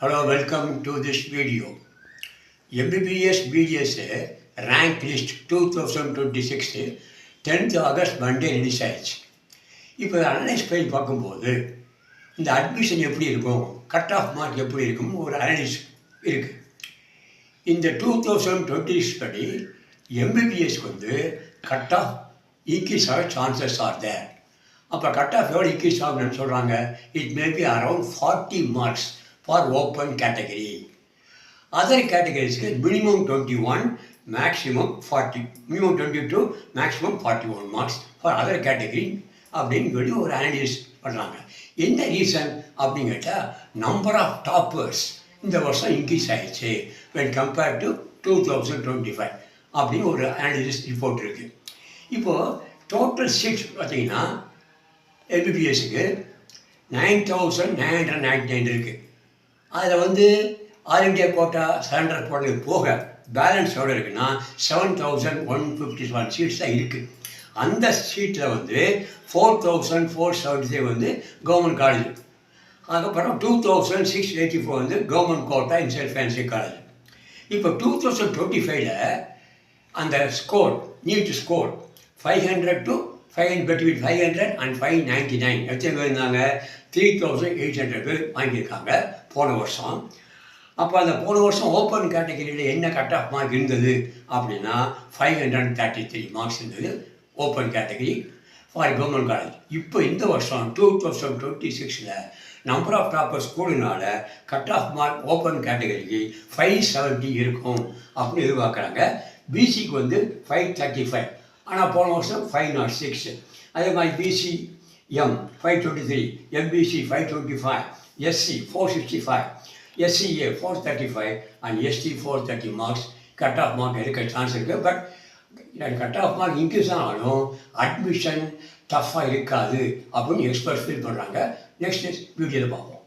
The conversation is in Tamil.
Hello, welcome to this video. MBBS BDS rank list 2026 10th August Monday release ஆயிடுச்சு. இப்போ அனலைஸ் பண்ணி பார்க்கும்போது இந்த அட்மிஷன் எப்படி இருக்கும், கட் ஆஃப் மார்க் எப்படி இருக்கும் ஒரு அனலைஸ் இருக்குது. இந்த 2026 படி எம்பிபிஎஸ்க்கு வந்து கட் ஆஃப் இன்க்ரீஸ் ஆக சான்சஸ் ஆர் தேர். அப்போ கட் ஆஃப் எவ்வளோ இன்க்ரீஸ் ஆகணும்னு சொல்கிறாங்க, it may be around 40 marks for open category. Other categories minimum 21, maximum 40, minimum 22, maximum 41 marks for other category அப்படின்னு சொல்லி ஒரு அனலைஸ் பண்ணுறாங்க. என்ன ரீசன் அப்படின்னு கேட்டால் நம்பர் ஆஃப் டாப்பர்ஸ் இந்த வருஷம் இன்க்ரீஸ் ஆகிடுச்சு when compared to 2025 அப்படின்னு ஒரு அனலிசிஸ் ரிப்போர்ட் இருக்குது. இப்போது டோட்டல் சீட்ஸ் பார்த்தீங்கன்னா எம்பிபிஎஸ்க்கு 9,999 இருக்குது. அதில் வந்து ஆல் இண்டியா கோட்டா சரண்டர் போடுறது போக பேலன்ஸ் எவ்வளோ இருக்குன்னா 7,157 சீட்ஸ் தான் இருக்குது. அந்த சீட்டில் வந்து 4,473 வந்து கவர்மெண்ட் காலேஜ், அதுக்கப்புறம் 2,684 வந்து government quota in self finance college. இப்போ 2025 அந்த score NEET score 500 to 500 between 500 and 599 எத்தனை பேர் இருந்தாங்க, 3,800 பேர் வாங்கியிருக்காங்க போன வருஷம். அப்போ அந்த போன வருஷம் ஓப்பன் கேட்டகரியில் என்ன கட் ஆஃப் மார்க் இருந்தது அப்படின்னா 533 மார்க்ஸ் இருந்தது open category for government college. இப்போ இந்த வருஷம் 2026 நம்பர் ஆஃப் டாப்பர்ஸ் கூடுனால கட் ஆஃப் மார்க் ஓப்பன் கேட்டகரிக்கு 570 இருக்கும் அப்படின்னு எதிர்பார்க்குறாங்க. பிசிக்கு வந்து 535, ஆனால் போன வருஷம் 506. அதே மாதிரி BCM 523, MBC 525, SC 465, SCA 435 and ST 430 marks cut off mark இருக்க சான்ஸ் இருக்குது. But cut off mark increase ஆனாலும் அட்மிஷன் டஃப்பாக இருக்காது அப்படின்னு எக்ஸ்பர்ட்ஸ் ஃபீல் பண்ணுறாங்க. நெக்ஸ்ட் வீடியோவில் பார்ப்போம்.